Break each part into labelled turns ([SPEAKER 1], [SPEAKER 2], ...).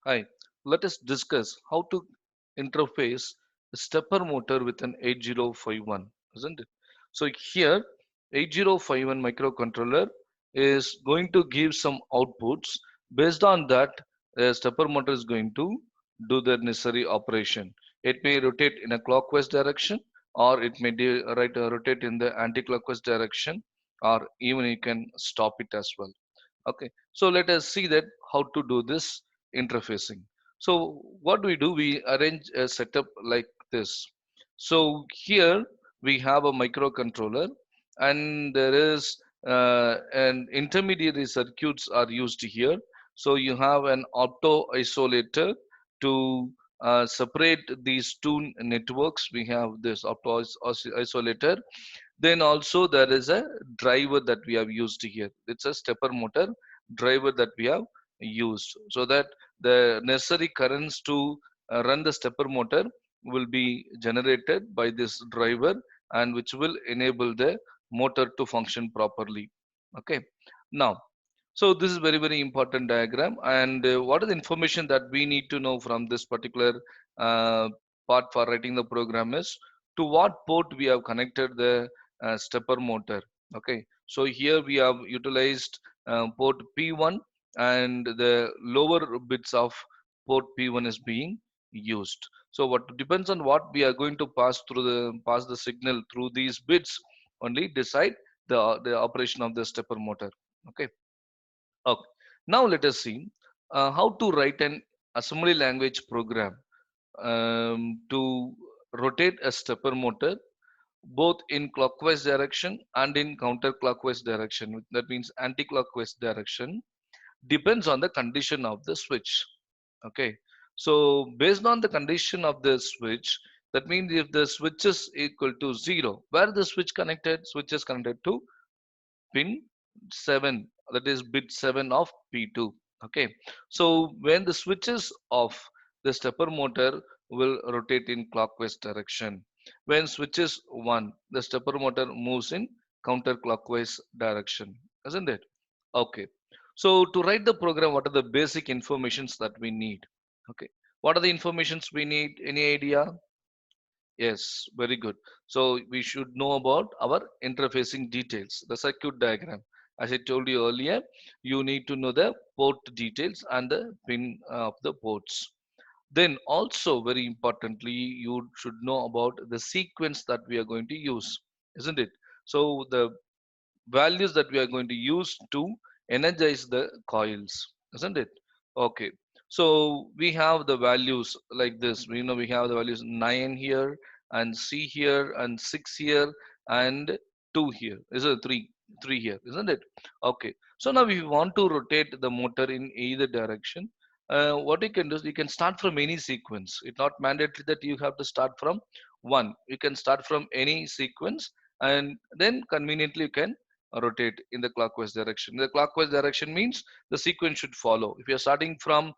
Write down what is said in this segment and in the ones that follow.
[SPEAKER 1] Hi, let us discuss how to interface a stepper motor with an 8051, isn't it? So here, 8051 microcontroller is going to give some outputs. Based on that, a stepper motor is going to do the necessary operation. It may rotate in a clockwise direction, or it may rotate in the anti-clockwise direction, or even you can stop it as well. Okay, so let us see that how to do this interfacing. So what we do, we arrange a setup like this. So here we have a microcontroller, and there is an intermediary circuits are used here. So you have an opto isolator to separate these two networks. We have this opto isolator. Then also there is a driver that we have used here. It's a stepper motor driver that we have used, so that the necessary currents to run the stepper motor will be generated by this driver, and which will enable the motor to function properly. Okay, now, so this is very important diagram. And what is the information that we need to know from this particular uh, part for writing the program is to what port we have connected the stepper motor. Okay, so here we have utilized port P1, and the lower bits of port P1 is being used. So what depends on what we are going to pass the signal through these bits only decide the operation of the stepper motor. Okay. Okay. Now let us see how to write an assembly language program to rotate a stepper motor both in clockwise direction and in counterclockwise direction. That means anti-clockwise direction depends on the condition of the switch. Okay. So based on the condition of the switch, that means if the switch is equal to 0, where the switch connected? Switch is connected to pin 7, that is bit 7 of P2. Okay, so when the switch is off, the stepper motor will rotate in clockwise direction. When switch is 1, the stepper motor moves in counterclockwise direction, isn't it? Okay, so to write the program, what are the basic informations that we need? Okay, what are the informations we need? Any idea? Yes, very good. So we should know about our interfacing details, the circuit diagram. As I told you earlier, you need to know the port details and the pin of the ports. Then also very importantly, you should know about the sequence that we are going to use, isn't it? So the values that we are going to use to energize the coils, isn't it? Okay, so we have the values like this. We have the values 9 here, and C here, and 6 here, and 2 here. Is it 3 here, isn't it? Okay, so now if you want to rotate the motor in either direction, what you can do is you can start from any sequence. It's not mandatory that you have to start from one. You can start from any sequence, and then conveniently you can rotate in the clockwise direction. The clockwise direction means the sequence should follow. If you're starting from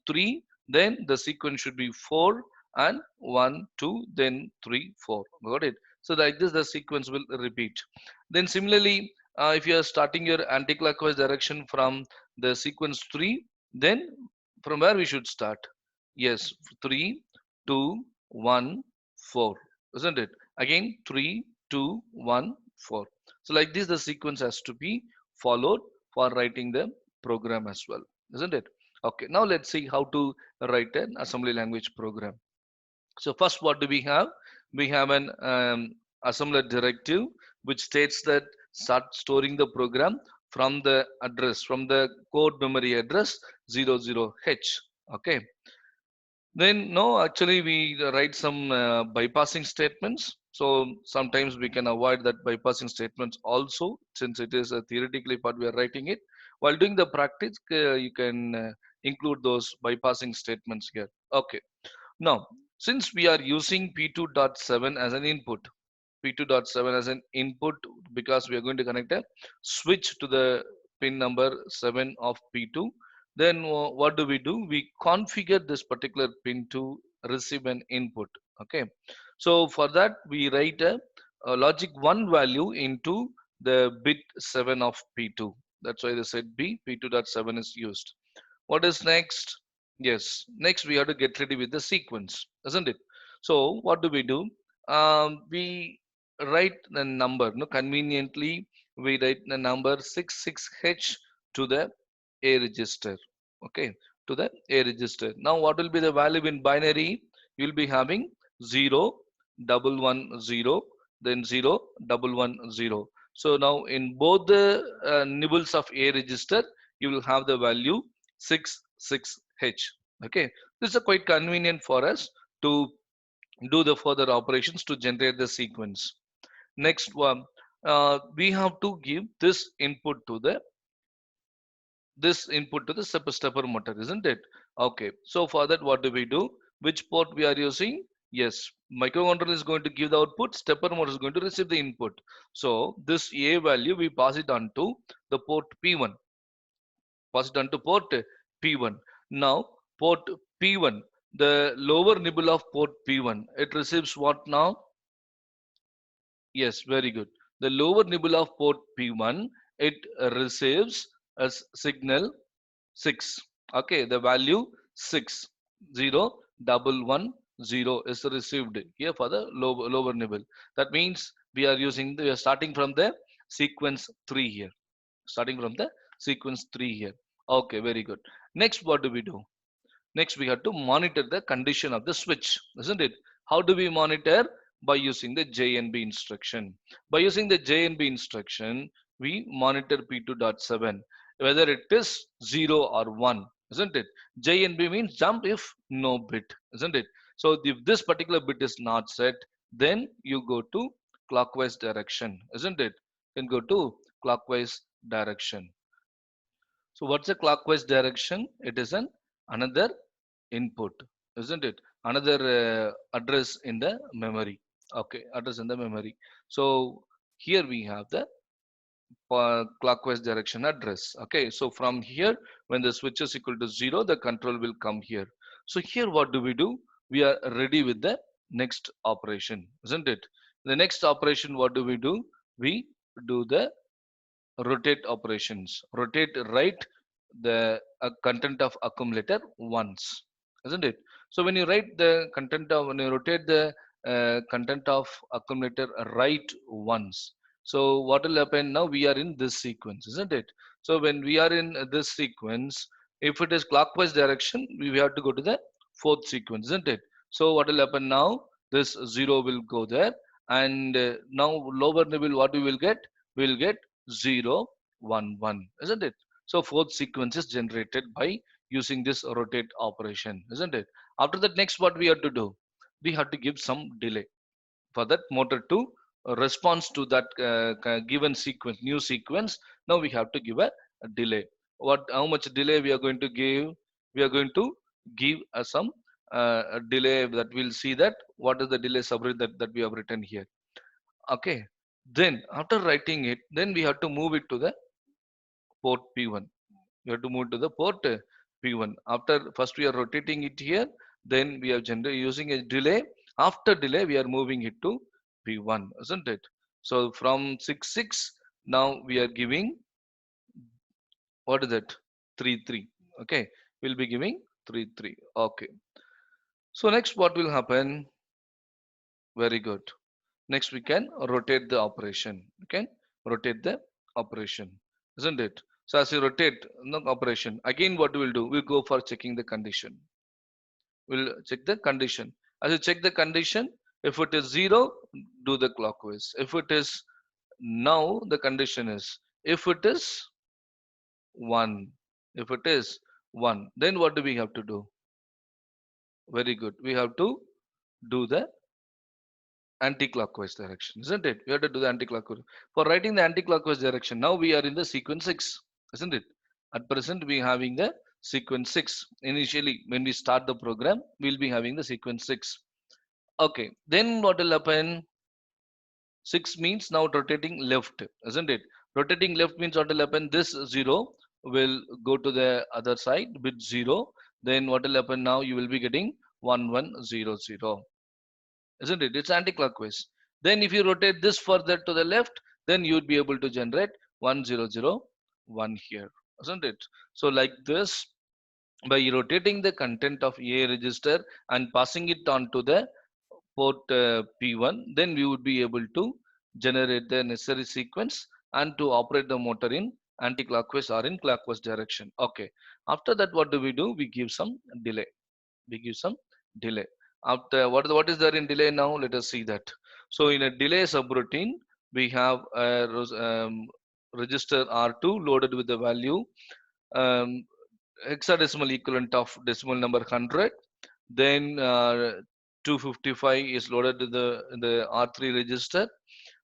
[SPEAKER 1] 3, then the sequence should be 4 and 1, 2, then 3, 4. Got it? So like this, the sequence will repeat. Then similarly, if you are starting your anti-clockwise direction from the sequence 3, then from where we should start? Yes, 3, 2, 1, 4. Isn't it? Again, 3, 2, 1, 4. So like this, the sequence has to be followed for writing the program as well, isn't it? Okay, now let's see how to write an assembly language program. So first, what do we have? We have an assembler directive which states that start storing the program from the address, from the code memory address 00H. Okay, then no, actually we write some bypassing statements. So sometimes we can avoid that bypassing statements also, since it is a theoretically part we are writing it. While doing the practice, you can include those bypassing statements here. Okay. Now, since we are using P2.7 as an input, P2.7 as an input, because we are going to connect a switch to the pin number 7 of P2, then what do? We configure this particular pin to receive an input. Okay, so for that we write a logic 1 value into the bit 7 of P2. That's why they said P2.7 is used. What is next? Yes. Next, we have to get ready with the sequence, isn't it? So, what do? We write the number. No, conveniently, we write the number 66H to the A register. Okay, to the A register. Now, what will be the value in binary? You'll be having 0 1 1 0, then 0 1 1 0. So now in both the nibbles of A register, you will have the value 66H. Okay, this is quite convenient for us to do the further operations to generate the sequence. Next one, we have to give this input to the stepper motor, isn't it? Okay, so for that, what do we do? Which port we are using? Yes, microcontroller is going to give the output, stepper motor is going to receive the input. So this A value we pass it on to the port P1, pass it on to port P1. Now port P1, the lower nibble of port P1, it receives what now? Yes, very good. The lower nibble of port P1, it receives a signal 6. Okay, the value 6 0 1 1 0 is received here for the lower nibble. That means we are starting from the sequence 3 here. Starting from the sequence 3 here. Okay, very good. Next, what do we do? Next, we have to monitor the condition of the switch, isn't it? How do we monitor? By using the JNB instruction. By using the JNB instruction, we monitor P2.7, whether it is 0 or 1, isn't it? JNB means jump if no bit, isn't it? So if this particular bit is not set, then you go to clockwise direction, isn't it? Then go to clockwise direction. So what's a clockwise direction? It is an another input, isn't it? Another address in the memory. Okay, address in the memory. So here we have the clockwise direction address. Okay, so from here, when the switch is equal to 0, the control will come here. So here, what do? We are ready with the next operation, isn't it? The next operation, what do? We do the rotate operations. Rotate right the content of accumulator once, isn't it? So when you rotate the content of accumulator right once, so what will happen? Now we are in this sequence, isn't it? So when we are in this sequence, if it is clockwise direction, we have to go to the fourth sequence, isn't it? So what will happen now? This 0 will go there, and now lower nibble, what we will get? We will get 0 1 1, isn't it? So fourth sequence is generated by using this rotate operation, isn't it? After that, next what we have to do? We have to give some delay for that motor to response to that given sequence, new sequence. Now we have to give a delay. How much delay we are going to give? We are going to give some a delay that we'll see that what is the delay subroutine that we have written here. Okay. Then after writing it, then we have to move it to the port P1. You have to move to the port P1. After first we are rotating it here, then we are using a delay. After delay, we are moving it to P1, isn't it? So from 6 now we are giving what is it? 3 3. Okay, we'll be giving 3 3. Okay. So next, what will happen? Very good. Next, we can rotate the operation. We can rotate the operation, isn't it? So as you rotate the operation, again, what we'll do? We'll go for checking the condition. We'll check the condition. As you check the condition, if it is 0, do the clockwise. If it is now, the condition is if it is 1. If it is 1, then what do we have to do? Very good. We have to do the anti-clockwise direction, isn't it? We have to do the anti-clockwise. For writing the anti-clockwise direction, now we are in the sequence 6, isn't it? At present, we are having the sequence 6. Initially, when we start the program, we'll be having the sequence 6. Okay, then what will happen? 6 means now rotating left, isn't it? Rotating left means what will happen? This 0 will go to the other side, bit 0. Then what will happen now? You will be getting 1 1 0 0, isn't it? It's anti-clockwise. Then if you rotate this further to the left, then you would be able to generate 1 0 0 1 here, isn't it? So like this, By rotating the content of A register and passing it on to the port P1, then we would be able to generate the necessary sequence and to operate the motor in anti-clockwise or in clockwise direction. Okay. After that, what do? We give some delay. We give some delay. After what is there in delay now? Let us see that. So in a delay subroutine, we have a register R2 loaded with the value um, hexadecimal equivalent of decimal number 100. Then 255 is loaded to the R3 register.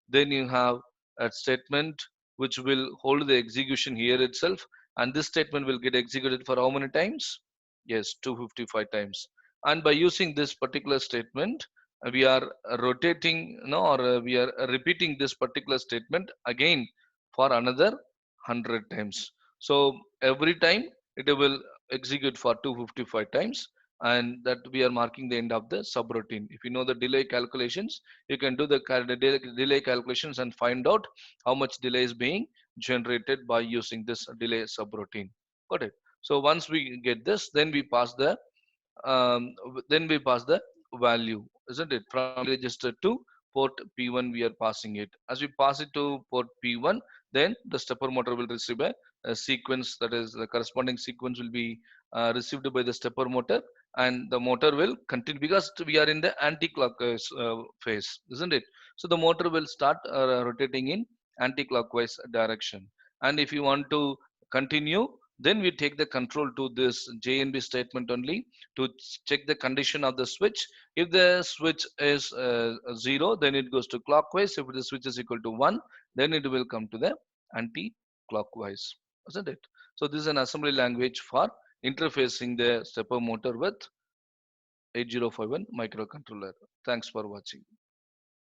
[SPEAKER 1] Then you have a statement which will hold the execution here itself, and this statement will get executed for how many times? Yes, 255 times. And by using this particular statement, we are rotating, no, or we are repeating this particular statement again for another 100 times. So every time it will execute for 255 times, and that we are marking the end of the subroutine. If you know the delay calculations, you can do the delay calculations and find out how much delay is being generated by using this delay subroutine. Got it? So once we get this, then we pass the value, isn't it? From register to port P1, we are passing it. As we pass it to port P1, then the stepper motor will receive a sequence, that is the corresponding sequence will be received by the stepper motor, and the motor will continue because we are in the anti-clockwise phase, isn't it? So the motor will start rotating in anti-clockwise direction. And if you want to continue, then we take the control to this JNB statement only to check the condition of the switch. If the switch is 0, then it goes to clockwise. If the switch is equal to 1, then it will come to the anti-clockwise, isn't it? So this is an assembly language for interfacing the stepper motor with 8051 microcontroller. Thanks for watching.